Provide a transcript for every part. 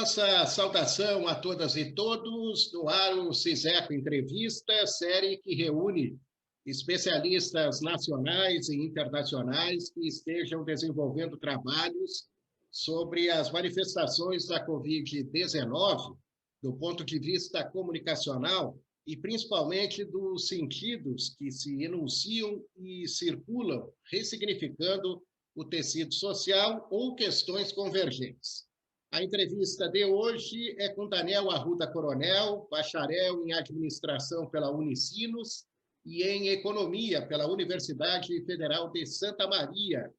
Nossa saudação a todas e todos no ar o CISECO Entrevista, série que reúne especialistas nacionais e internacionais que estejam desenvolvendo trabalhos sobre as manifestações da Covid-19, do ponto de vista comunicacional e principalmente dos sentidos que se enunciam e circulam, ressignificando o tecido social ou questões convergentes. A entrevista de hoje é com Daniel Arruda Coronel, bacharel em administração pela Unicinos e em economia pela Universidade Federal de Santa Maria.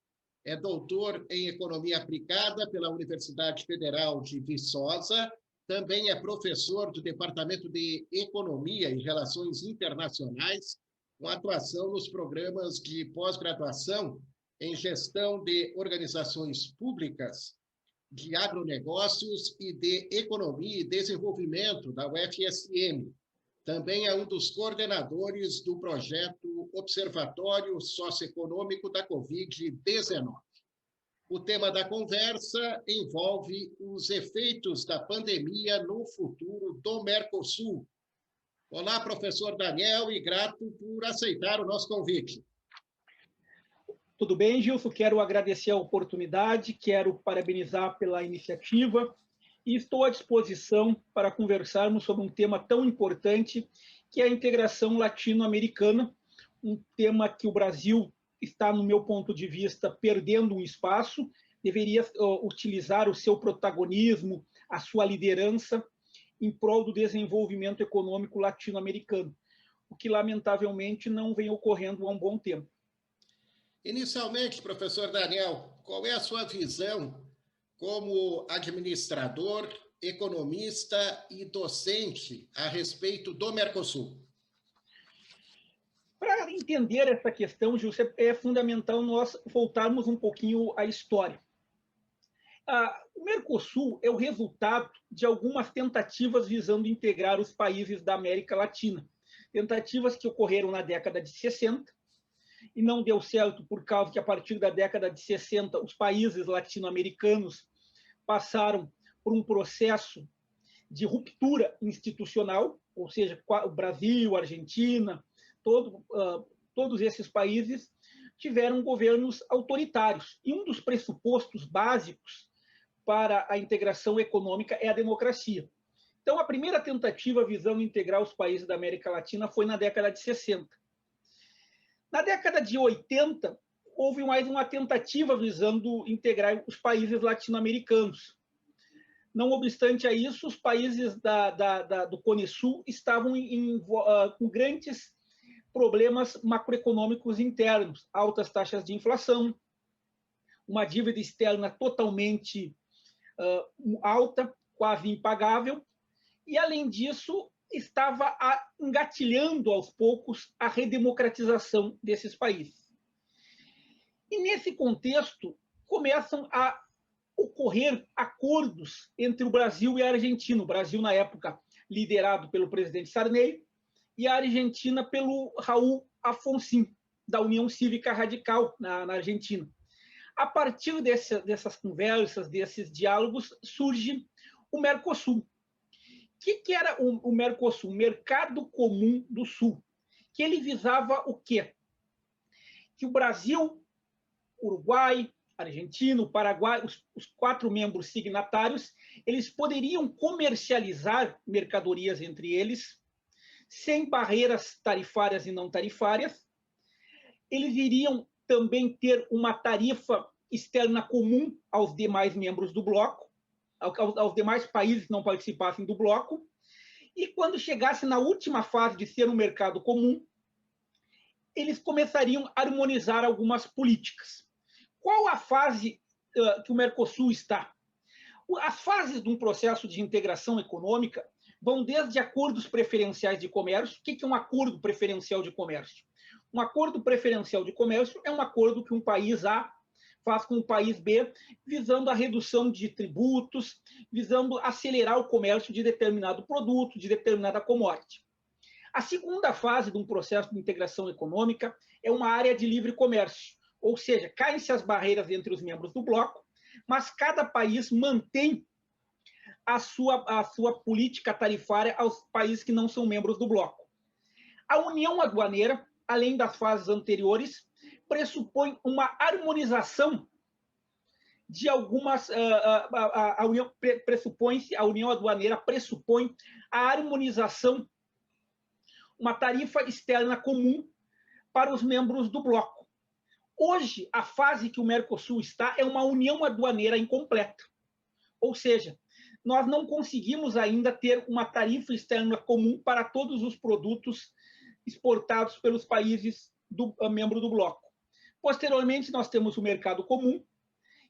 É doutor em economia aplicada pela Universidade Federal de Viçosa, também é professor do Departamento de Economia e Relações Internacionais, com atuação nos programas de pós-graduação em gestão de organizações públicas, de agronegócios e de economia e desenvolvimento da UFSM. Também é um dos coordenadores do projeto Observatório Socioeconômico da Covid-19. O tema da conversa envolve os efeitos da pandemia no futuro do Mercosul. Olá, professor Daniel, e grato por aceitar o nosso convite. Tudo bem, Gilson? Quero agradecer a oportunidade, quero parabenizar pela iniciativa e estou à disposição para conversarmos sobre um tema tão importante que é a integração latino-americana, um tema que o Brasil está, no meu ponto de vista, perdendo um espaço, deveria utilizar o seu protagonismo, a sua liderança em prol do desenvolvimento econômico latino-americano, o que, lamentavelmente, não vem ocorrendo há um bom tempo. Inicialmente, professor Daniel, qual é a sua visão como administrador, economista e docente a respeito do Mercosul? Para entender essa questão, Gilson, é fundamental nós voltarmos um pouquinho à história. O Mercosul é o resultado de algumas tentativas visando integrar os países da América Latina. Tentativas que ocorreram na década de 60, e não deu certo por causa que, a partir da década de 60, os países latino-americanos passaram por um processo de ruptura institucional, ou seja, o Brasil, a Argentina, todos esses países tiveram governos autoritários. E um dos pressupostos básicos para a integração econômica é a democracia. Então, a primeira tentativa visando integrar os países da América Latina foi na década de 60. Na década de 80, houve mais uma tentativa visando integrar os países latino-americanos. Não obstante a isso, os países do Cone Sul estavam com grandes problemas macroeconômicos internos, altas taxas de inflação, uma dívida externa totalmente alta, quase impagável, e, além disso, estava engatilhando aos poucos a redemocratização desses países. E, nesse contexto, começam a ocorrer acordos entre o Brasil e a Argentina. O Brasil, na época, liderado pelo presidente Sarney, e a Argentina pelo Raúl Alfonsín, da União Cívica Radical na Argentina. A partir dessas conversas, desses diálogos, surge o Mercosul. O que era o Mercosul? O Mercado Comum do Sul. Que ele visava o quê? Que o Brasil, Uruguai, Argentina, o Paraguai, os 4 membros signatários, eles poderiam comercializar mercadorias entre eles, sem barreiras tarifárias e não tarifárias. Eles iriam também ter uma tarifa externa comum aos demais membros do bloco, aos demais países que não participassem do bloco, e quando chegasse na última fase de ser um mercado comum, eles começariam a harmonizar algumas políticas. Qual a fase que o Mercosul está? As fases de um processo de integração econômica vão desde acordos preferenciais de comércio. O que é um acordo preferencial de comércio? Um acordo preferencial de comércio é um acordo que um país A faz com o país B, visando a redução de tributos, visando acelerar o comércio de determinado produto, de determinada commodity. A segunda fase de um processo de integração econômica é uma área de livre comércio, ou seja, caem-se as barreiras entre os membros do bloco, mas cada país mantém a sua política tarifária aos países que não são membros do bloco. A união aduaneira, além das fases anteriores, pressupõe uma harmonização de algumas... A união aduaneira pressupõe a harmonização, uma tarifa externa comum para os membros do bloco. Hoje, a fase que o Mercosul está é uma união aduaneira incompleta. Ou seja, nós não conseguimos ainda ter uma tarifa externa comum para todos os produtos exportados pelos países membros do bloco. Posteriormente, nós temos o mercado comum,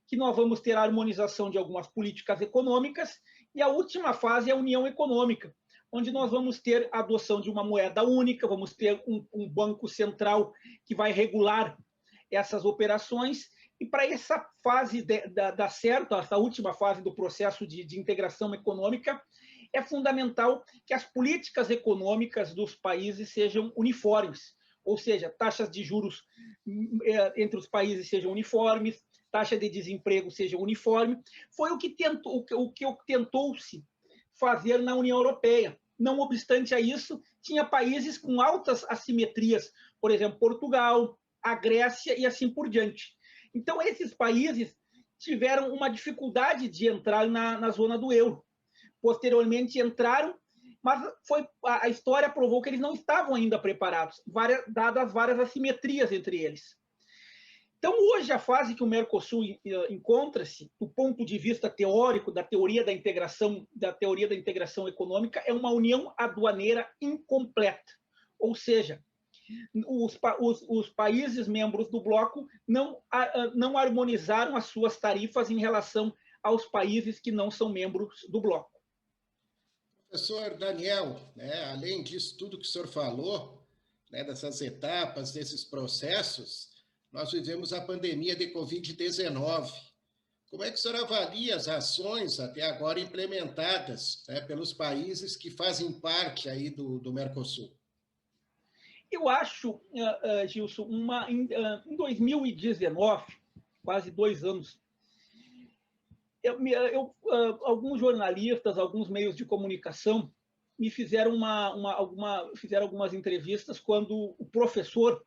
que nós vamos ter a harmonização de algumas políticas econômicas, e a última fase é a união econômica, onde nós vamos ter a adoção de uma moeda única, vamos ter um banco central que vai regular essas operações, e para essa fase dar certo, essa última fase do processo de integração econômica, é fundamental que as políticas econômicas dos países sejam uniformes, ou seja, taxas de juros entre os países sejam uniformes, taxa de desemprego seja uniforme. Foi o que tentou-se fazer na União Europeia. Não obstante a isso, tinha países com altas assimetrias, por exemplo, Portugal, a Grécia e assim por diante. Então, esses países tiveram uma dificuldade de entrar na zona do euro. Posteriormente entraram, mas a história provou que eles não estavam ainda preparados, dadas várias assimetrias entre eles. Então, hoje, a fase que o Mercosul encontra-se, do ponto de vista teórico, da teoria da integração econômica, é uma união aduaneira incompleta. Ou seja, os países membros do bloco não harmonizaram as suas tarifas em relação aos países que não são membros do bloco. Professor Daniel, além disso tudo que o senhor falou, dessas etapas, desses processos, nós vivemos a pandemia de Covid-19. Como é que o senhor avalia as ações até agora implementadas pelos países que fazem parte aí do Mercosul? Eu acho, Gilson, em 2019, quase 2 anos, alguns jornalistas, alguns meios de comunicação me fizeram algumas entrevistas quando o professor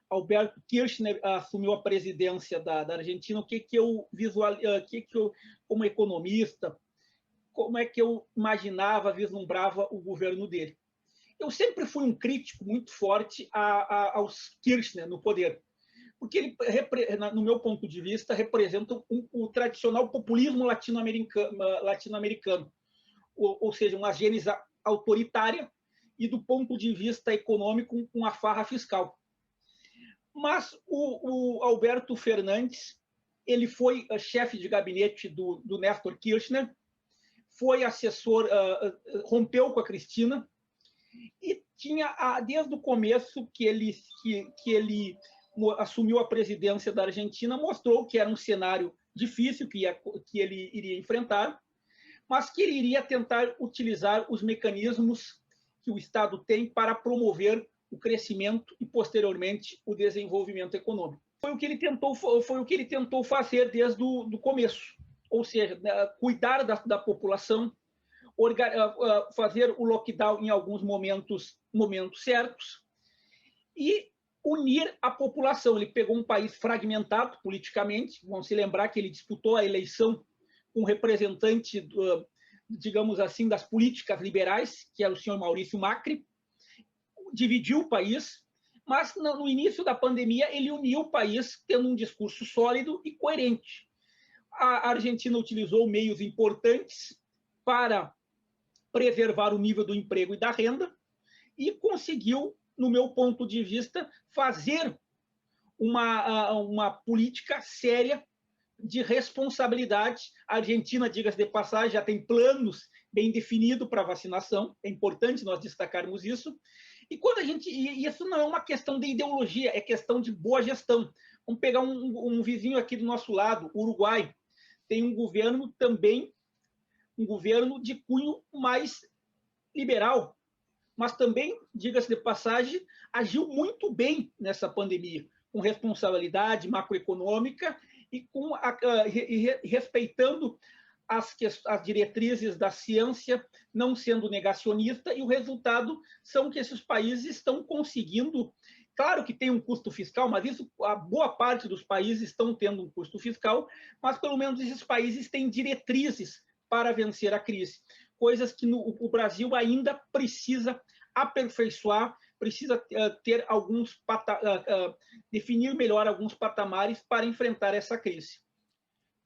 Alberto Kirchner assumiu a presidência da Argentina. O que eu como economista, como é que eu imaginava, vislumbrava o governo dele? Eu sempre fui um crítico muito forte aos Kirchner no poder, porque ele, no meu ponto de vista, representa o tradicional populismo latino-americano, ou seja, uma gênese autoritária e, do ponto de vista econômico, com a farra fiscal. Mas o Alberto Fernandes, ele foi chefe de gabinete do Néstor Kirchner, foi assessor, rompeu com a Cristina, e tinha, desde o começo que ele assumiu a presidência da Argentina, mostrou que era um cenário difícil que ele iria enfrentar, mas que ele iria tentar utilizar os mecanismos que o Estado tem para promover o crescimento e, posteriormente, o desenvolvimento econômico. Foi o que ele tentou fazer desde o começo, ou seja, cuidar da população, fazer o lockdown em alguns momentos certos e unir a população. Ele pegou um país fragmentado politicamente, vamos se lembrar que ele disputou a eleição com um representante, digamos assim, das políticas liberais, que era o senhor Maurício Macri, dividiu o país, mas no início da pandemia ele uniu o país tendo um discurso sólido e coerente. A Argentina utilizou meios importantes para preservar o nível do emprego e da renda e conseguiu, no meu ponto de vista, fazer uma política séria de responsabilidade. A Argentina, diga-se de passagem, já tem planos bem definidos para vacinação, é importante nós destacarmos isso. E isso não é uma questão de ideologia, é questão de boa gestão. Vamos pegar um vizinho aqui do nosso lado, o Uruguai, tem um governo também, um governo de cunho mais liberal, mas também, diga-se de passagem, agiu muito bem nessa pandemia, com responsabilidade macroeconômica e respeitando as diretrizes da ciência, não sendo negacionista, e o resultado são que esses países estão conseguindo. Claro que tem um custo fiscal, mas isso, a boa parte dos países estão tendo um custo fiscal, mas pelo menos esses países têm diretrizes para vencer a crise, coisas que o Brasil ainda precisa aperfeiçoar, precisa ter definir melhor alguns patamares para enfrentar essa crise.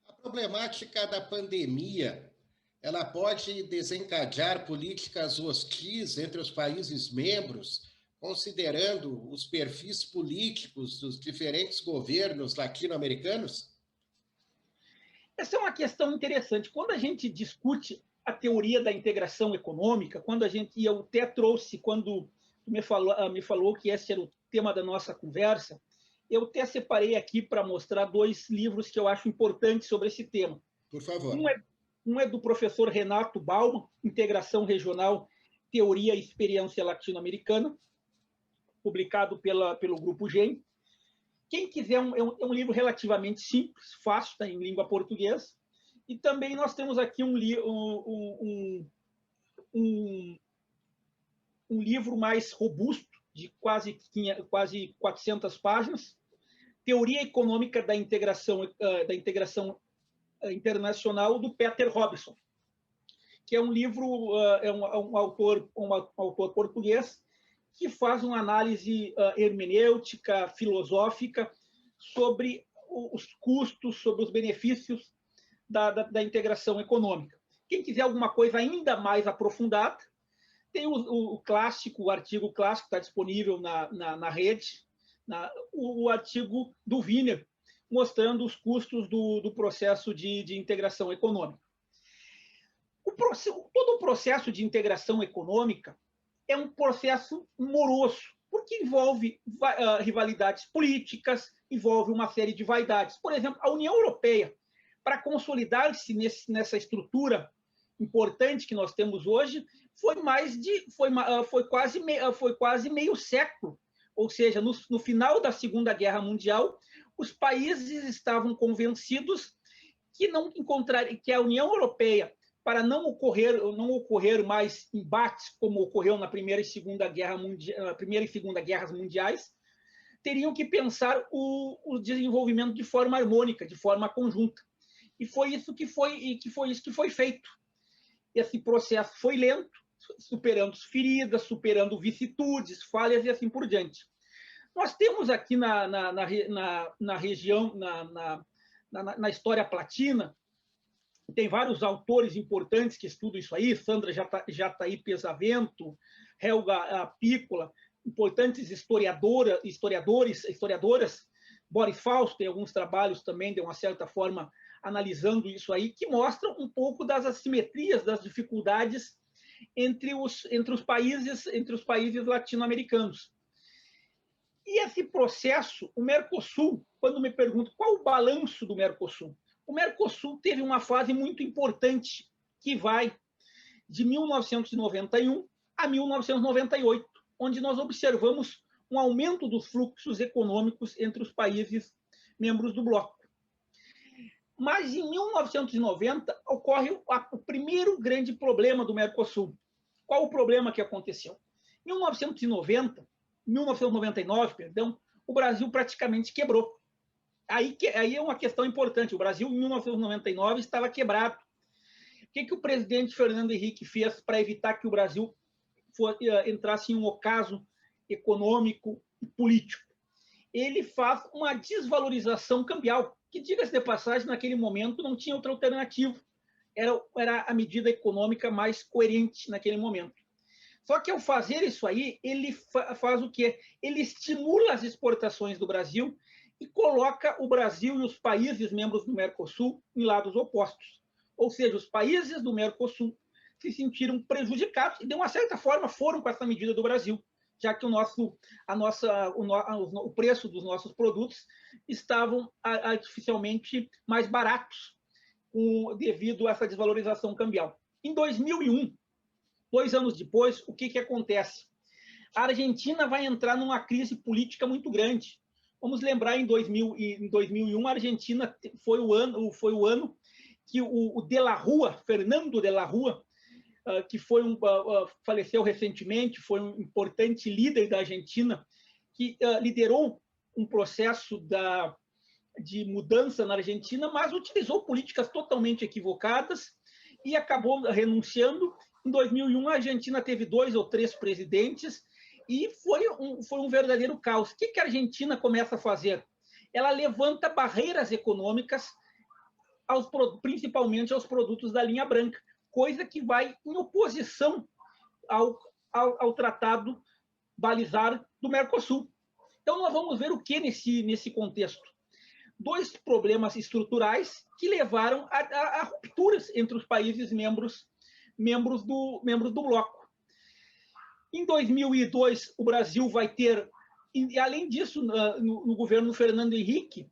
A problemática da pandemia, ela pode desencadear políticas hostis entre os países membros, considerando os perfis políticos dos diferentes governos latino-americanos? Essa é uma questão interessante. Quando a gente discute a teoria da integração econômica, e eu até trouxe, quando me falou que esse era o tema da nossa conversa, eu até separei aqui para mostrar 2 livros que eu acho importantes sobre esse tema. Por favor. Um é do professor Renato Bauman, Integração Regional, Teoria e Experiência Latino-Americana, publicado pelo Grupo GEM. Quem quiser, é um livro relativamente simples, fácil, está em língua portuguesa. E também nós temos aqui um livro mais robusto, de quase 400 páginas, Teoria Econômica da Integração Internacional, do Peter Robson, que é um livro, é um autor português, que faz uma análise hermenêutica, filosófica, sobre os custos, sobre os benefícios da integração econômica. Quem quiser alguma coisa ainda mais aprofundada, tem o clássico, o artigo clássico, está disponível na rede, o artigo do Wiener, mostrando os custos do processo de integração econômica. Todo o processo de integração econômica é um processo moroso, porque envolve rivalidades políticas, envolve uma série de vaidades. Por exemplo, a União Europeia, para consolidar-se nessa estrutura importante que nós temos hoje, foi quase meio século. Ou seja, no final da Segunda Guerra Mundial, os países estavam convencidos que a União Europeia, para não ocorrer mais embates como ocorreu na Primeira e Segunda Guerras Mundiais, teriam que pensar o desenvolvimento de forma harmônica, de forma conjunta. E foi isso que foi feito. Esse processo foi lento, superando feridas, superando vicissitudes, falhas e assim por diante. Nós temos aqui na região, na história platina, tem vários autores importantes que estudam isso aí, Sandra Jataí Pesavento, Helga Piccola, importantes historiadoras, Boris Fausto tem alguns trabalhos também, de uma certa forma, analisando isso aí, que mostram um pouco das assimetrias, das dificuldades entre os países latino-americanos. E esse processo, o Mercosul, quando me perguntam qual o balanço do Mercosul, o Mercosul teve uma fase muito importante, que vai de 1991 a 1998, onde nós observamos um aumento dos fluxos econômicos entre os países membros do bloco. Mas em 1990 ocorre o primeiro grande problema do Mercosul. Qual o problema que aconteceu? Em 1999, o Brasil praticamente quebrou. Aí é uma questão importante. O Brasil, em 1999, estava quebrado. O que o presidente Fernando Henrique fez para evitar que o Brasil entrasse em um ocaso econômico e político? Ele faz uma desvalorização cambial, que, diga-se de passagem, naquele momento não tinha outra alternativa. Era a medida econômica mais coerente naquele momento. Só que, ao fazer isso aí, ele faz o quê? Ele estimula as exportações do Brasil e coloca o Brasil e os países membros do Mercosul em lados opostos. Ou seja, os países do Mercosul se sentiram prejudicados e, de uma certa forma, foram com essa medida do Brasil, já que o preço dos nossos produtos estavam artificialmente mais baratos devido a essa desvalorização cambial. Em 2001, 2 anos depois, o que acontece? A Argentina vai entrar numa crise política muito grande. Vamos lembrar, em 2001, a Argentina foi o ano que o de la Rúa, Fernando de la Rúa, que foi faleceu recentemente, foi um importante líder da Argentina, que liderou um processo de mudança na Argentina, mas utilizou políticas totalmente equivocadas e acabou renunciando. Em 2001, a Argentina teve 2 ou 3 presidentes e foi um verdadeiro caos. O que a Argentina começa a fazer? Ela levanta barreiras econômicas, principalmente aos produtos da linha branca, coisa que vai em oposição ao tratado balizar do Mercosul. Então, nós vamos ver o que nesse contexto? 2 problemas estruturais que levaram a rupturas entre os países membros do bloco. Em 2002, o Brasil vai ter, e além disso, no governo Fernando Henrique,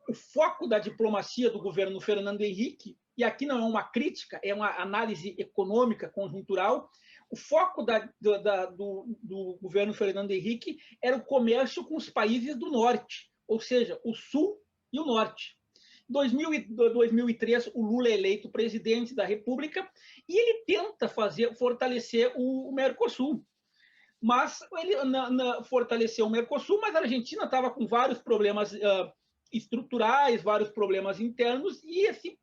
o foco da diplomacia do governo Fernando Henrique, e aqui não é uma crítica, é uma análise econômica conjuntural, o foco do governo Fernando Henrique era o comércio com os países do norte, ou seja, o sul e o norte. Em 2003, o Lula é eleito presidente da República e ele tenta fortalecer o Mercosul. Mas ele fortaleceu o Mercosul, mas a Argentina estava com vários problemas estruturais, vários problemas internos, e esse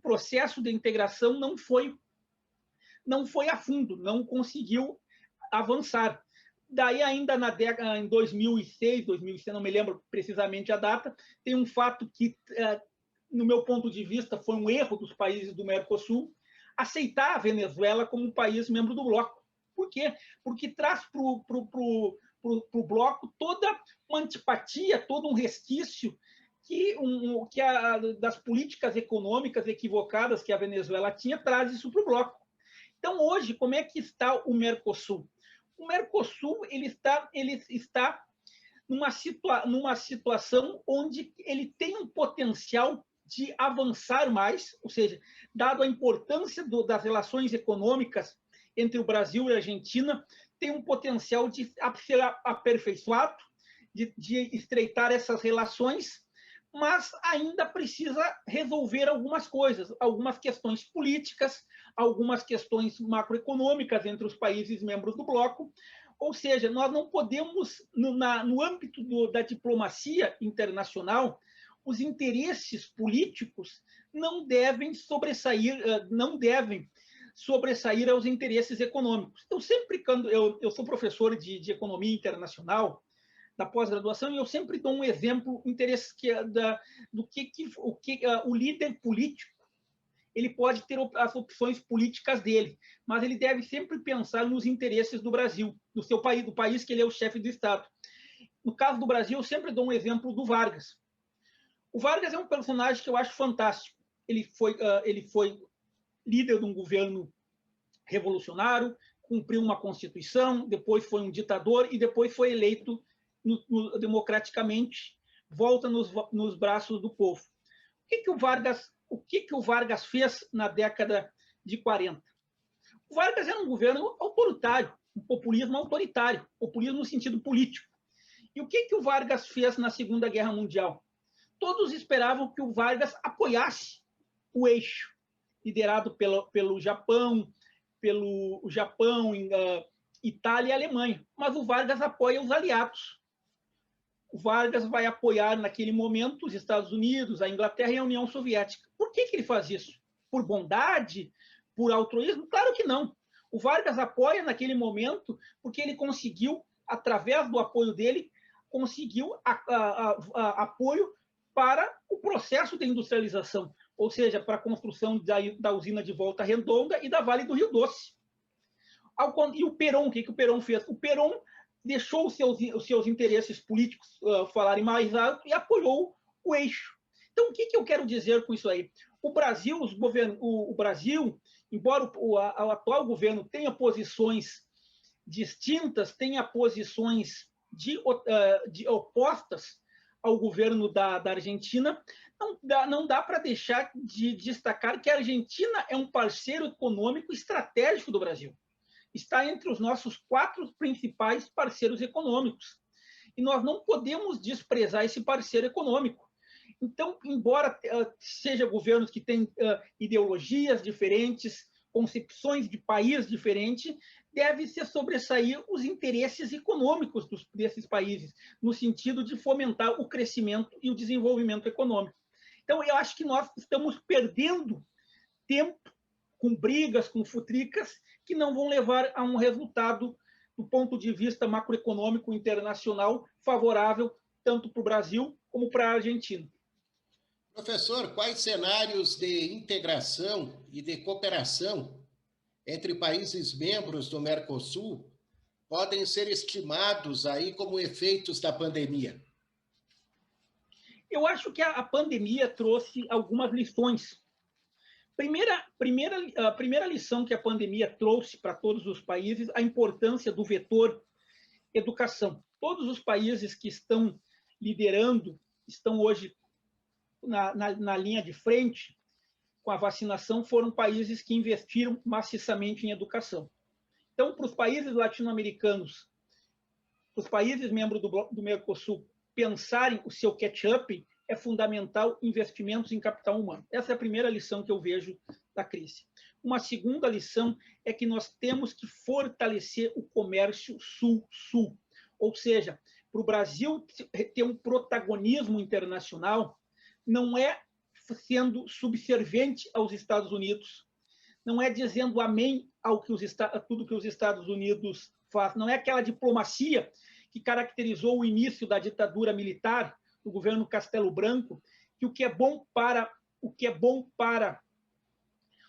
processo de integração não foi a fundo, não conseguiu avançar. Daí, ainda em 2006, não me lembro precisamente a data, tem um fato que, no meu ponto de vista, foi um erro dos países do Mercosul aceitar a Venezuela como um país membro do bloco. Por quê? Porque traz para o bloco toda uma antipatia, todo um resquício das políticas econômicas equivocadas que a Venezuela tinha, traz isso para o bloco. Então, hoje, como é que está o Mercosul? O Mercosul ele está numa situação onde ele tem um potencial de avançar mais, ou seja, dado a importância das relações econômicas entre o Brasil e a Argentina, tem um potencial de ser aperfeiçoado, de estreitar essas relações, mas ainda precisa resolver algumas coisas, algumas questões políticas, algumas questões macroeconômicas entre os países membros do bloco. Ou seja, nós não podemos, no âmbito da diplomacia internacional, os interesses políticos não devem sobressair aos interesses econômicos. Eu sou professor de economia internacional da pós-graduação, e eu sempre dou um exemplo do que o líder político ele pode ter as opções políticas dele, mas ele deve sempre pensar nos interesses do Brasil, do seu país, do país que ele é o chefe do Estado. No caso do Brasil, eu sempre dou um exemplo do Vargas. O Vargas é um personagem que eu acho fantástico. Ele foi líder de um governo revolucionário, cumpriu uma Constituição, depois foi um ditador e depois foi eleito democraticamente, volta nos braços do povo. O que o Vargas fez na década de 40? O Vargas era um governo autoritário, um populismo autoritário, populismo no sentido político. E o que o Vargas fez na Segunda Guerra Mundial? Todos esperavam que o Vargas apoiasse o eixo, liderado pelo Japão, Itália e Alemanha. Mas o Vargas apoia os aliados. O Vargas vai apoiar, naquele momento, os Estados Unidos, a Inglaterra e a União Soviética. Por que ele faz isso? Por bondade? Por altruísmo? Claro que não. O Vargas apoia, naquele momento, porque ele conseguiu, através do apoio dele, apoio para o processo de industrialização, ou seja, para a construção da usina de Volta Redonda e da Vale do Rio Doce. E o Perón, o que o Perón fez? O Perón deixou os seus interesses políticos falarem mais alto e apoiou o eixo. Então, o que eu quero dizer com isso aí? O Brasil, embora o atual governo tenha posições distintas, tenha posições opostas ao governo da Argentina, não dá para deixar de destacar que a Argentina é um parceiro econômico estratégico do Brasil. Está entre os nossos 4 principais parceiros econômicos. E nós não podemos desprezar esse parceiro econômico. Então, embora seja governos que têm ideologias diferentes, concepções de país diferentes, deve se sobressair os interesses econômicos desses países, no sentido de fomentar o crescimento e o desenvolvimento econômico. Então, eu acho que nós estamos perdendo tempo com brigas, com futricas, que não vão levar a um resultado, do ponto de vista macroeconômico internacional, favorável tanto para o Brasil como para a Argentina. Professor, quais cenários de integração e de cooperação entre países membros do Mercosul podem ser estimados aí como efeitos da pandemia? Eu acho que a pandemia trouxe algumas lições. A primeira lição que a pandemia trouxe para todos os países, a importância do vetor educação. Todos os países que estão liderando, estão hoje na linha de frente com a vacinação, foram países que investiram maciçamente em educação. Então, para os países latino-americanos, para os países membros do Mercosul pensarem o seu catch-up, é fundamental investimentos em capital humano. Essa é a primeira lição que eu vejo da crise. Uma segunda lição é que nós temos que fortalecer o comércio sul-sul, ou seja, para o Brasil ter um protagonismo internacional, não é sendo subserviente aos Estados Unidos, não é dizendo amém ao que tudo que os Estados Unidos fazem, não é aquela diplomacia que caracterizou o início da ditadura militar do governo Castelo Branco, que o que é bom para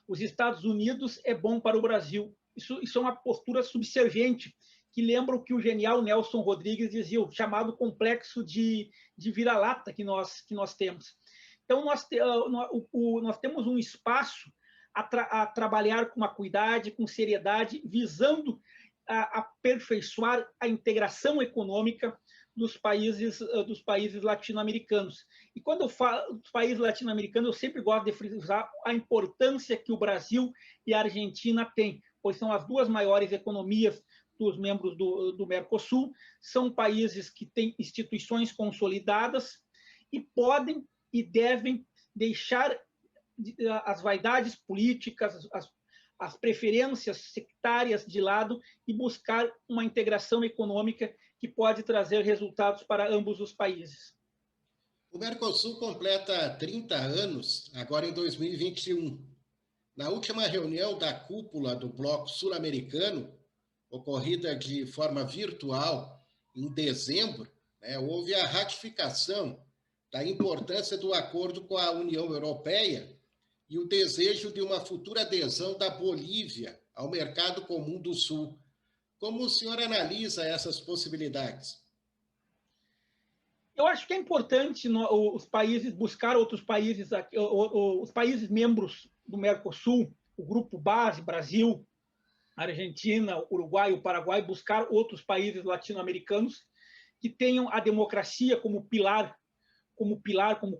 os Estados Unidos é bom para o Brasil. Isso é uma postura subserviente, que lembra o que o genial Nelson Rodrigues dizia, o chamado complexo de vira-lata que nós temos. Então, nós temos um espaço a trabalhar com acuidade, com seriedade, visando aperfeiçoar a integração econômica dos países latino-americanos. E quando eu falo dos países latino-americanos, eu sempre gosto de frisar a importância que o Brasil e a Argentina têm, pois são as duas maiores economias dos membros do Mercosul, são países que têm instituições consolidadas e podem e devem deixar as vaidades políticas, as preferências sectárias de lado e buscar uma integração econômica que pode trazer resultados para ambos os países. O Mercosul completa 30 anos, agora em 2021. Na última reunião da cúpula do Bloco Sul-Americano, ocorrida de forma virtual em dezembro, houve a ratificação da importância do acordo com a União Europeia e o desejo de uma futura adesão da Bolívia ao Mercado Comum do Sul. Como o senhor analisa essas possibilidades? Eu acho que é importante os países buscar outros países, os países membros do Mercosul, o grupo base, Brasil, Argentina, Uruguai, o Paraguai, buscar outros países latino-americanos que tenham a democracia como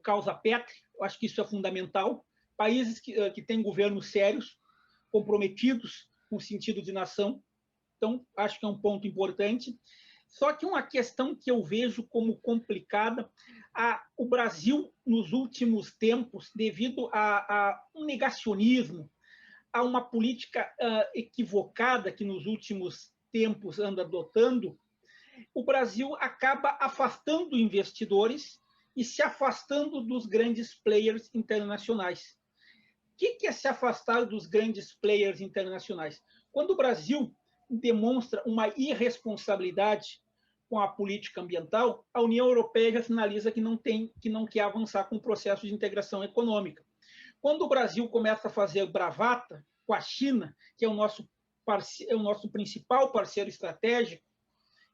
causa pétrea. Eu acho que isso é fundamental. Países que têm governos sérios, comprometidos com o sentido de nação. Então, acho que é um ponto importante. Só que uma questão que eu vejo como complicada, o Brasil, nos últimos tempos, devido a um negacionismo, a uma política equivocada que nos últimos tempos anda adotando, o Brasil acaba afastando investidores e se afastando dos grandes players internacionais. O que é se afastar dos grandes players internacionais? Quando o Brasil demonstra uma irresponsabilidade com a política ambiental, a União Europeia já sinaliza que não quer avançar com o processo de integração econômica. Quando o Brasil começa a fazer bravata com a China, que é o nosso principal parceiro estratégico,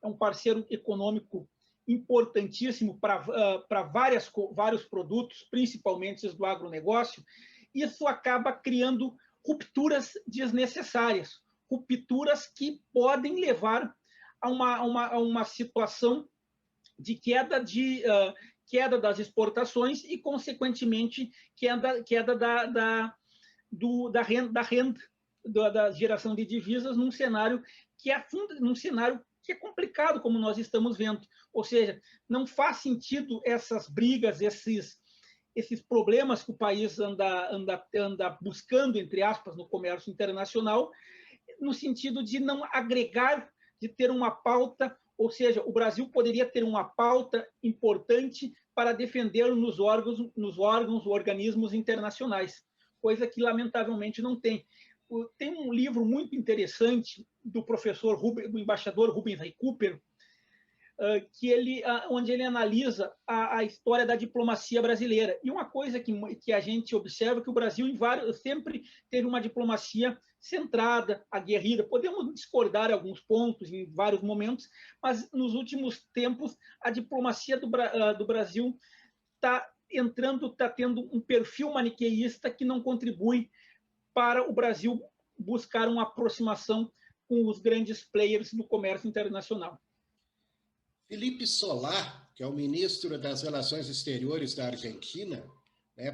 é um parceiro econômico importantíssimo para vários produtos, principalmente os do agronegócio, isso acaba criando rupturas desnecessárias, rupturas que podem levar a uma situação de queda das exportações e, consequentemente, queda da renda, da geração de divisas num cenário que é complicado, como nós estamos vendo. Ou seja, não faz sentido essas brigas, esses problemas que o país anda buscando, entre aspas, no comércio internacional, no sentido de não agregar, de ter uma pauta, ou seja, o Brasil poderia ter uma pauta importante para defender nos órgãos, organismos internacionais, coisa que, lamentavelmente, não tem. Tem um livro muito interessante do professor, do embaixador Rubens Rey Cooper, onde ele analisa a história da diplomacia brasileira. E uma coisa que a gente observa é que o Brasil sempre teve uma diplomacia centrada, aguerrida. Podemos discordar em alguns pontos, em vários momentos, mas nos últimos tempos a diplomacia do Brasil está tendo um perfil maniqueísta que não contribui para o Brasil buscar uma aproximação com os grandes players do comércio internacional. Felipe Solá, que é o ministro das Relações Exteriores da Argentina,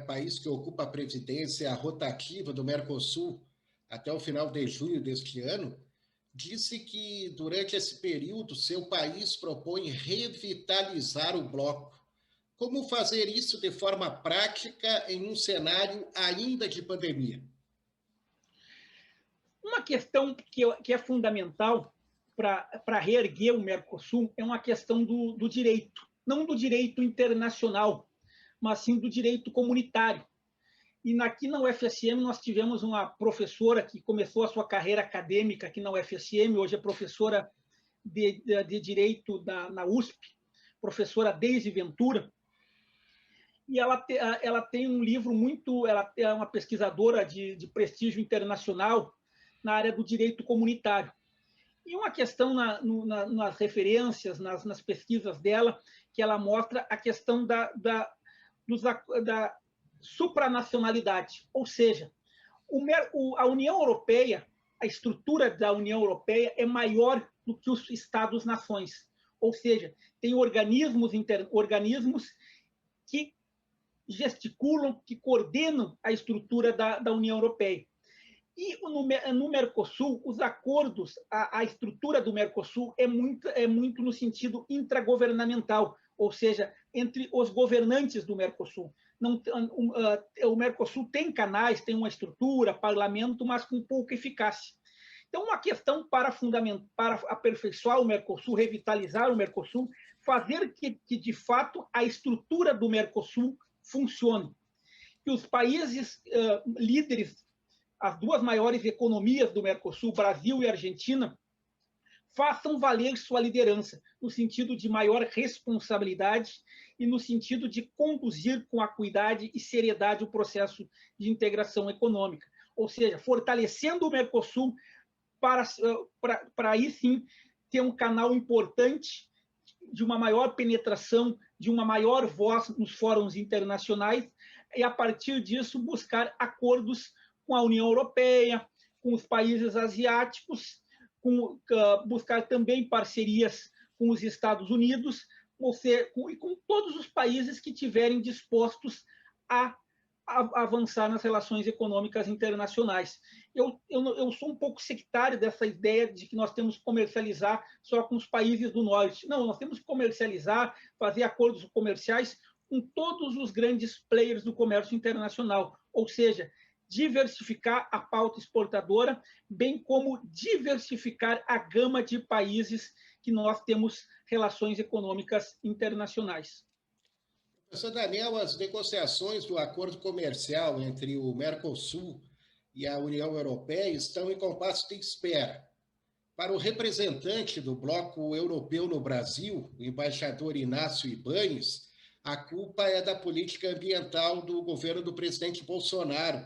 país que ocupa a presidência rotativa do Mercosul até o final de junho deste ano, disse que durante esse período seu país propõe revitalizar o bloco. Como fazer isso de forma prática em um cenário ainda de pandemia? Uma questão que é fundamental para reerguer o Mercosul é uma questão do direito, não do direito internacional, mas sim do direito comunitário. E aqui na UFSM nós tivemos uma professora que começou a sua carreira acadêmica aqui na UFSM, hoje é professora de Direito na USP, professora Deise Ventura, e ela tem um livro ela é uma pesquisadora de prestígio internacional na área do direito comunitário. E uma questão nas referências, nas pesquisas dela, que ela mostra a questão da supranacionalidade, ou seja, a União Europeia, a estrutura da União Europeia é maior do que os Estados-nações, ou seja, tem organismos que gesticulam, que coordenam a estrutura da União Europeia. E no Mercosul, os acordos, a estrutura do Mercosul é muito no sentido intragovernamental, ou seja, entre os governantes do Mercosul. O Mercosul tem canais, tem uma estrutura, parlamento, mas com pouca eficácia. Então, uma questão para aperfeiçoar o Mercosul, revitalizar o Mercosul, fazer que de fato, a estrutura do Mercosul funcione. Que os países líderes, as duas maiores economias do Mercosul, Brasil e Argentina, façam valer sua liderança, no sentido de maior responsabilidade e no sentido de conduzir com acuidade e seriedade o processo de integração econômica. Ou seja, fortalecendo o Mercosul para aí sim ter um canal importante de uma maior penetração, de uma maior voz nos fóruns internacionais e, a partir disso, buscar acordos com a União Europeia, com os países asiáticos, buscar também parcerias com os Estados Unidos, e com todos os países que estiverem dispostos a avançar nas relações econômicas internacionais. Eu sou um pouco sectário dessa ideia de que nós temos que comercializar só com os países do Norte. Não, nós temos que comercializar, fazer acordos comerciais com todos os grandes players do comércio internacional, ou seja, diversificar a pauta exportadora, bem como diversificar a gama de países que nós temos relações econômicas internacionais. Professor Daniel, as negociações do acordo comercial entre o Mercosul e a União Europeia estão em compasso de espera. Para o representante do Bloco Europeu no Brasil, o embaixador Inácio Ibáñez, a culpa é da política ambiental do governo do presidente Bolsonaro.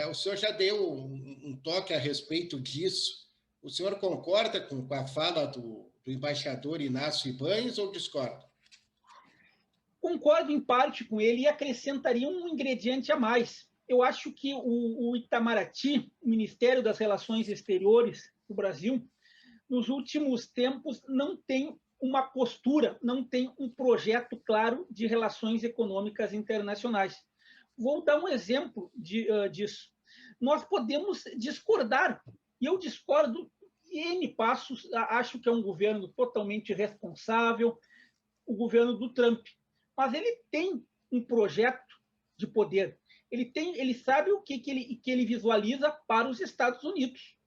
O senhor já deu um toque a respeito disso. O senhor concorda com a fala do embaixador Inácio Ibáñez ou discorda? Concordo em parte com ele e acrescentaria um ingrediente a mais. Eu acho que o Itamaraty, o Ministério das Relações Exteriores do Brasil, nos últimos tempos não tem uma postura, não tem um projeto claro de relações econômicas internacionais. Vou dar um exemplo disso. Nós podemos discordar, e eu discordo em N passos, acho que é um governo totalmente irresponsável, o governo do Trump, mas ele tem um projeto de poder. Ele sabe o que ele visualiza para os Estados Unidos.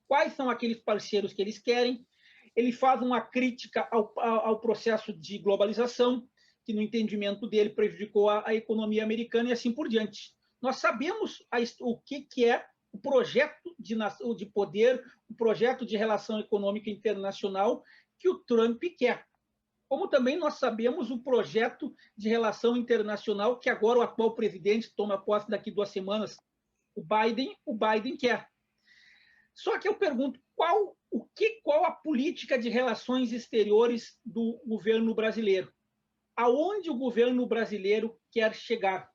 Quais são aqueles parceiros que eles querem. Ele faz uma crítica ao processo de globalização, que, no entendimento dele, prejudicou a economia americana e assim por diante. Nós sabemos o que é o projeto de poder, o projeto de relação econômica internacional que o Trump quer. Como também nós sabemos o projeto de relação internacional que agora o atual presidente toma posse daqui 2 semanas, o Biden quer. Só que eu pergunto, qual a política de relações exteriores do governo brasileiro? Aonde o governo brasileiro quer chegar?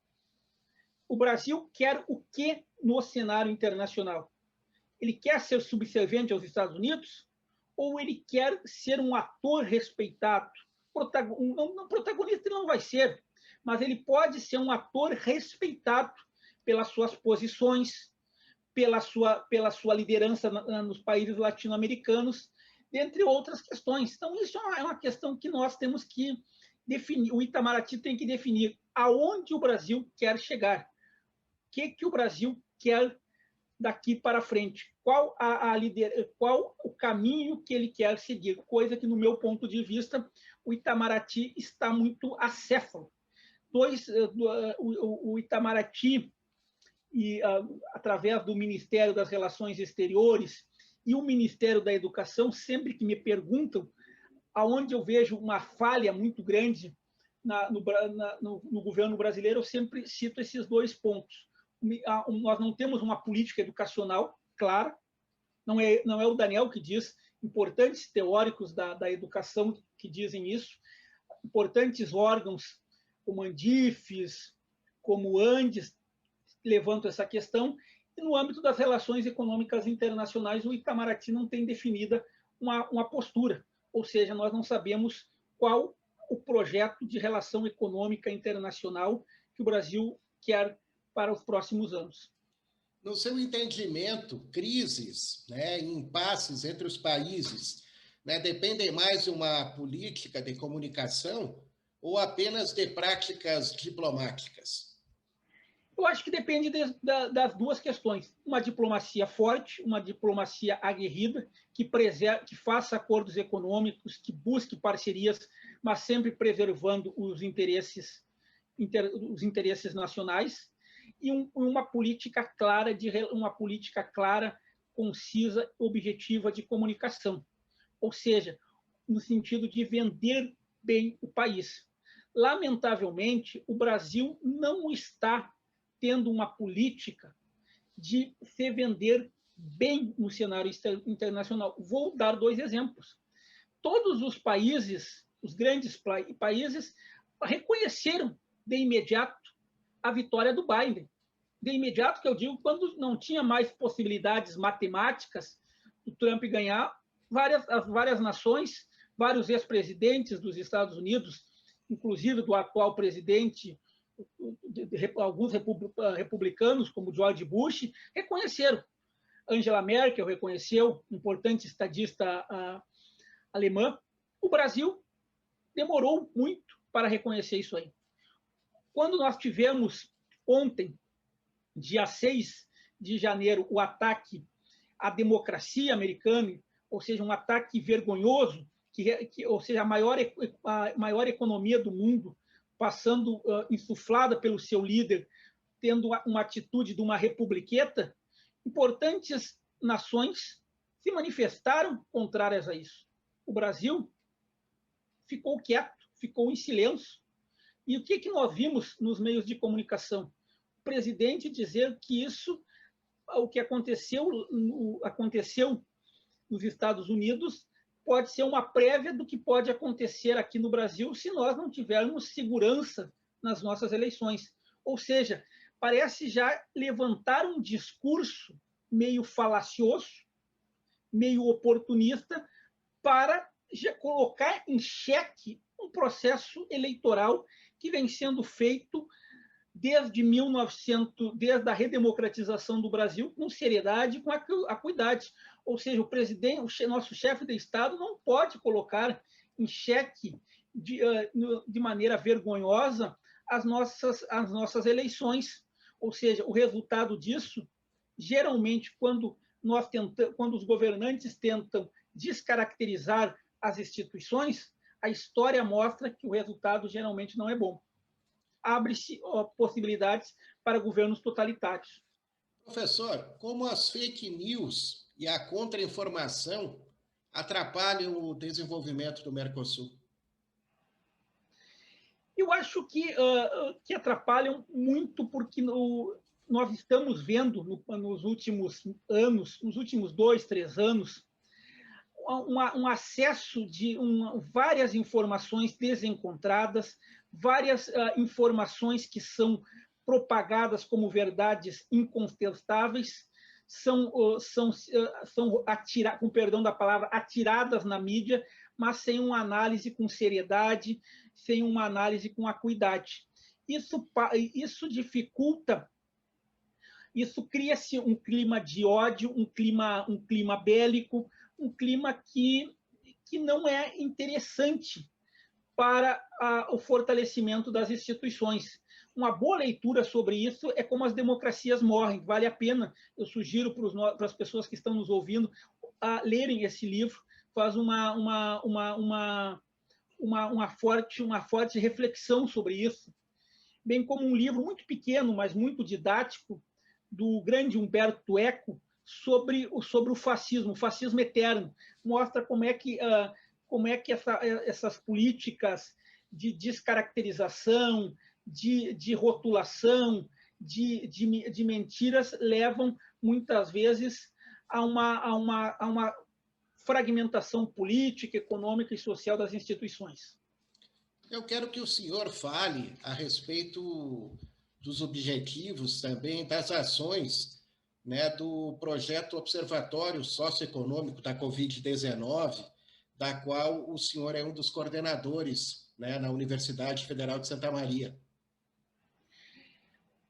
O Brasil quer o que no cenário internacional? Ele quer ser subserviente aos Estados Unidos? Ou ele quer ser um ator respeitado? Protagonista ele não vai ser, mas ele pode ser um ator respeitado pelas suas posições, pela sua liderança nos países latino-americanos, dentre outras questões. Então, isso é uma questão que nós temos que definir. O Itamaraty tem que definir aonde o Brasil quer chegar. O que o Brasil quer daqui para frente? Qual o caminho que ele quer seguir? Coisa que, no meu ponto de vista, o Itamaraty está muito acéfalo. O Itamaraty, através do Ministério das Relações Exteriores e o Ministério da Educação, sempre que me perguntam aonde eu vejo uma falha muito grande no governo brasileiro, eu sempre cito esses 2 pontos. Nós não temos uma política educacional clara, não é o Daniel que diz, importantes teóricos da educação que dizem isso, importantes órgãos como Andifes, como o Andes, levantam essa questão, e no âmbito das relações econômicas internacionais, o Itamaraty não tem definida uma postura, ou seja, nós não sabemos qual o projeto de relação econômica internacional que o Brasil quer para os próximos anos. No seu entendimento, crises, né, impasses entre os países, né, dependem mais de uma política de comunicação ou apenas de práticas diplomáticas? Eu acho que depende das 2 questões. Uma diplomacia forte, uma diplomacia aguerrida, que faça acordos econômicos, que busque parcerias, mas sempre preservando os interesses nacionais, e uma política clara, concisa, objetiva de comunicação, ou seja, no sentido de vender bem o país. Lamentavelmente, o Brasil não está tendo uma política de se vender bem no cenário internacional. Vou dar 2 exemplos. Todos os países, os grandes países, reconheceram de imediato a vitória do Biden. De imediato, que eu digo, quando não tinha mais possibilidades matemáticas do Trump ganhar, várias nações, vários ex-presidentes dos Estados Unidos, inclusive do atual presidente, alguns republicanos, como George Bush, reconheceram. Angela Merkel reconheceu, importante estadista alemã. O Brasil demorou muito para reconhecer isso aí. Quando nós tivemos ontem, dia 6 de janeiro, o ataque à democracia americana, ou seja, um ataque vergonhoso, ou seja, a maior economia do mundo, passando insuflada pelo seu líder, tendo uma atitude de uma republiqueta, importantes nações se manifestaram contrárias a isso. O Brasil ficou quieto, ficou em silêncio. E o que nós vimos nos meios de comunicação? O presidente dizer que o que aconteceu nos Estados Unidos, pode ser uma prévia do que pode acontecer aqui no Brasil se nós não tivermos segurança nas nossas eleições. Ou seja, parece já levantar um discurso meio falacioso, meio oportunista, para já colocar em xeque um processo eleitoral que vem sendo feito desde a redemocratização do Brasil, com seriedade, com acuidade. Ou seja, o presidente, o nosso chefe de Estado, não pode colocar em xeque de maneira vergonhosa as nossas eleições. Ou seja, o resultado disso, geralmente, quando os governantes tentam descaracterizar as instituições, a história mostra que o resultado geralmente não é bom. Abre-se possibilidades para governos totalitários. Professor, como as fake news e a contra-informação atrapalham o desenvolvimento do Mercosul? Eu acho que atrapalham muito, porque nós estamos vendo nos últimos anos, nos últimos 2, 3 anos, um acesso de várias informações desencontradas, várias informações que são propagadas como verdades incontestáveis, são com perdão da palavra, atiradas na mídia, mas sem uma análise com seriedade, sem uma análise com acuidade. Isso dificulta, isso cria-se um clima de ódio, um clima bélico, um clima que não é interessante para o fortalecimento das instituições. Uma boa leitura sobre isso é Como as Democracias Morrem. Vale a pena, eu sugiro para as pessoas que estão nos ouvindo a lerem esse livro. Faz uma forte reflexão sobre isso, bem como um livro muito pequeno, mas muito didático, do grande Humberto Eco, sobre o fascismo eterno. Mostra como é que essas políticas de descaracterização, de rotulação, de mentiras levam, muitas vezes, a uma fragmentação política, econômica e social das instituições. Eu quero que o senhor fale a respeito dos objetivos também, das ações, né, do projeto Observatório Socioeconômico da Covid-19, da qual o senhor é um dos coordenadores, né, na Universidade Federal de Santa Maria.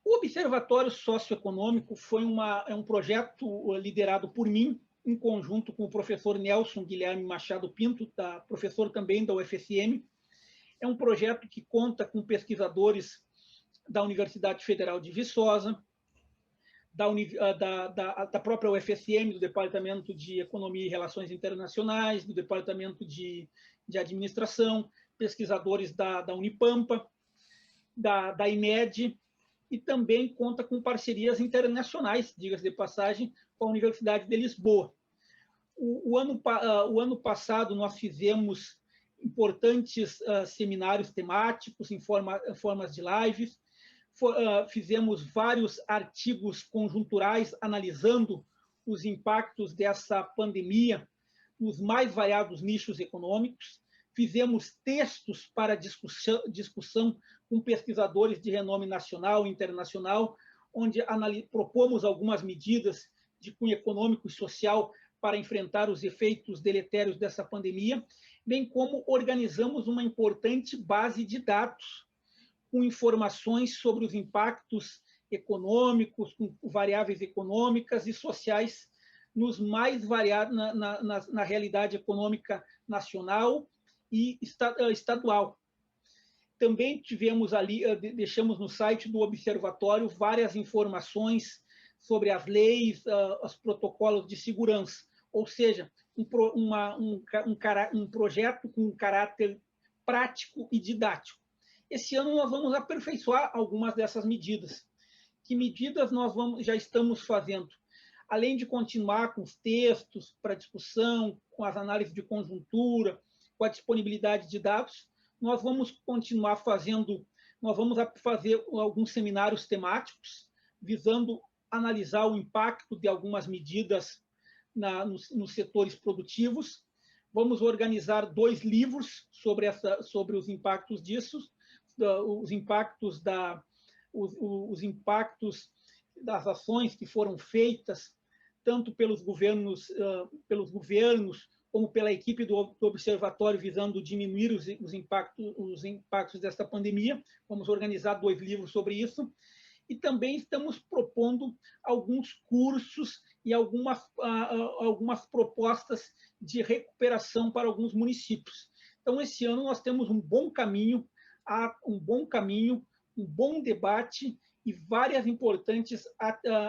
O Observatório Socioeconômico é um projeto liderado por mim, em conjunto com o professor Nelson Guilherme Machado Pinto, professor também da UFSM. É um projeto que conta com pesquisadores da Universidade Federal de Viçosa, da própria UFSM, do Departamento de Economia e Relações Internacionais, do Departamento de Administração, pesquisadores da Unipampa, da IMED, e também conta com parcerias internacionais, diga-se de passagem, com a Universidade de Lisboa. O ano passado, nós fizemos importantes seminários temáticos em formas de lives, fizemos vários artigos conjunturais analisando os impactos dessa pandemia nos mais variados nichos econômicos, fizemos textos para discussão com pesquisadores de renome nacional e internacional, onde propomos algumas medidas de cunho econômico e social para enfrentar os efeitos deletérios dessa pandemia, bem como organizamos uma importante base de dados com informações sobre os impactos econômicos, com variáveis econômicas e sociais nos mais variados na realidade econômica nacional e estadual. Também tivemos ali, deixamos no site do Observatório várias informações sobre as leis, os protocolos de segurança, ou seja, um projeto com um caráter prático e didático. Esse ano nós vamos aperfeiçoar algumas dessas medidas. Que medidas nós já estamos fazendo? Além de continuar com os textos para discussão, com as análises de conjuntura, com a disponibilidade de dados, nós vamos fazer alguns seminários temáticos, visando analisar o impacto de algumas medidas nos setores produtivos. Vamos organizar 2 livros sobre os impactos disso, os impactos das ações que foram feitas tanto pelos governos como pela equipe do observatório, visando diminuir os impactos desta pandemia. Vamos organizar 2 livros sobre isso. E também estamos propondo alguns cursos e algumas propostas de recuperação para alguns municípios. Então, esse ano nós temos um bom caminho, um bom debate e várias importantes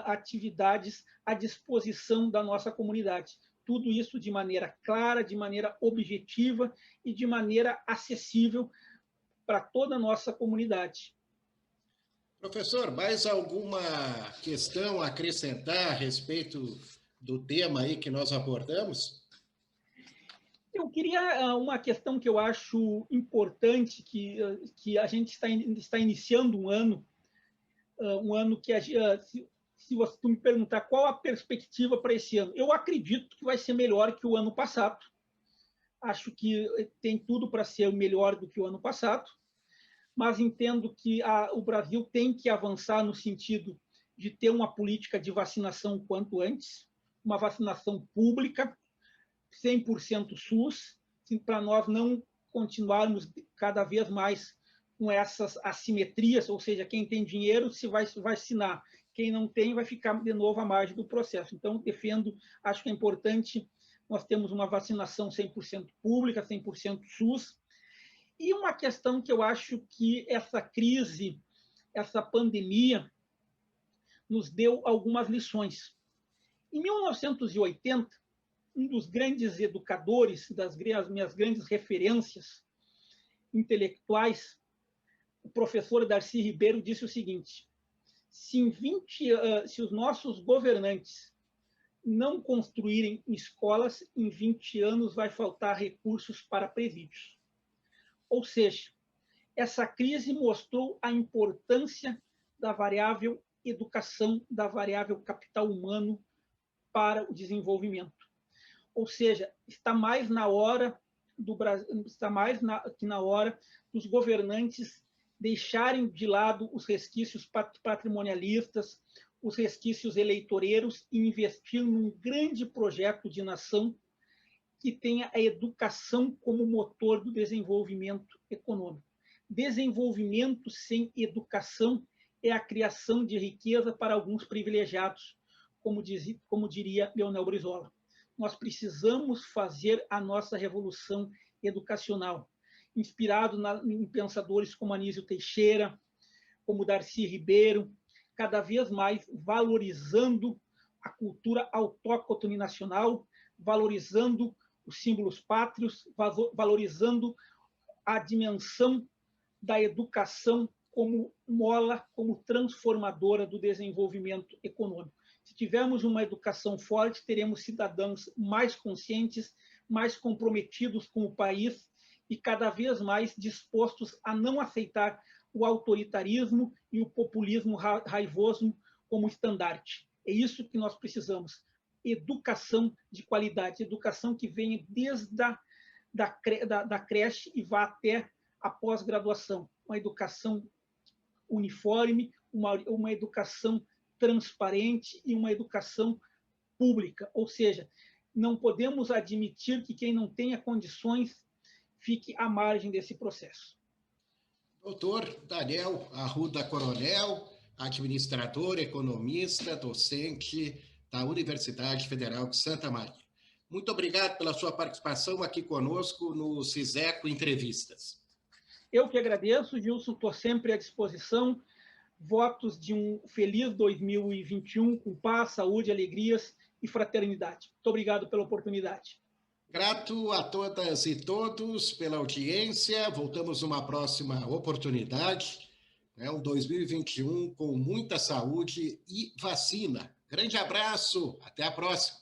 atividades à disposição da nossa comunidade. Tudo isso de maneira clara, de maneira objetiva e de maneira acessível para toda a nossa comunidade. Professor, mais alguma questão a acrescentar a respeito do tema aí que nós abordamos? Eu queria uma questão que eu acho importante, que a gente está iniciando um ano que, se você me perguntar qual a perspectiva para esse ano, eu acredito que vai ser melhor que o ano passado. Acho que tem tudo para ser melhor do que o ano passado, mas entendo que o Brasil tem que avançar no sentido de ter uma política de vacinação o quanto antes, uma vacinação pública, 100% SUS, para nós não continuarmos cada vez mais com essas assimetrias, ou seja, quem tem dinheiro se vai vacinar, quem não tem vai ficar de novo à margem do processo. Então, defendo, acho que é importante nós temos uma vacinação 100% pública, 100% SUS. E uma questão que eu acho que essa crise, essa pandemia, nos deu algumas lições. Em 1980, um dos grandes educadores, das minhas grandes referências intelectuais, o professor Darcy Ribeiro, disse o seguinte: se os nossos governantes não construírem escolas, em 20 anos vai faltar recursos para presídios. Ou seja, essa crise mostrou a importância da variável educação, da variável capital humano para o desenvolvimento. Ou seja, está mais na hora dos governantes deixarem de lado os resquícios patrimonialistas, os resquícios eleitoreiros e investir num grande projeto de nação que tenha a educação como motor do desenvolvimento econômico. Desenvolvimento sem educação é a criação de riqueza para alguns privilegiados, como diria Leonel Brizola. Nós precisamos fazer a nossa revolução educacional, inspirado em pensadores como Anísio Teixeira, como Darcy Ribeiro, cada vez mais valorizando a cultura autóctone nacional, valorizando os símbolos pátrios, valorizando a dimensão da educação como mola, como transformadora do desenvolvimento econômico. Se tivermos uma educação forte, teremos cidadãos mais conscientes, mais comprometidos com o país e cada vez mais dispostos a não aceitar o autoritarismo e o populismo raivoso como estandarte. É isso que nós precisamos. Educação de qualidade, educação que venha desde da creche e vá até a pós-graduação. Uma educação uniforme, uma educação transparente e uma educação pública. Ou seja, não podemos admitir que quem não tenha condições fique à margem desse processo. Doutor Daniel Arruda Coronel, administrador, economista, docente da Universidade Federal de Santa Maria. Muito obrigado pela sua participação aqui conosco no CISECO Entrevistas. Eu que agradeço, Gilson, estou sempre à disposição. Votos de um feliz 2021 com paz, saúde, alegrias e fraternidade. Muito obrigado pela oportunidade. Grato a todas e todos pela audiência. Voltamos numa próxima oportunidade. Um 2021 com muita saúde e vacina. Grande abraço, até a próxima.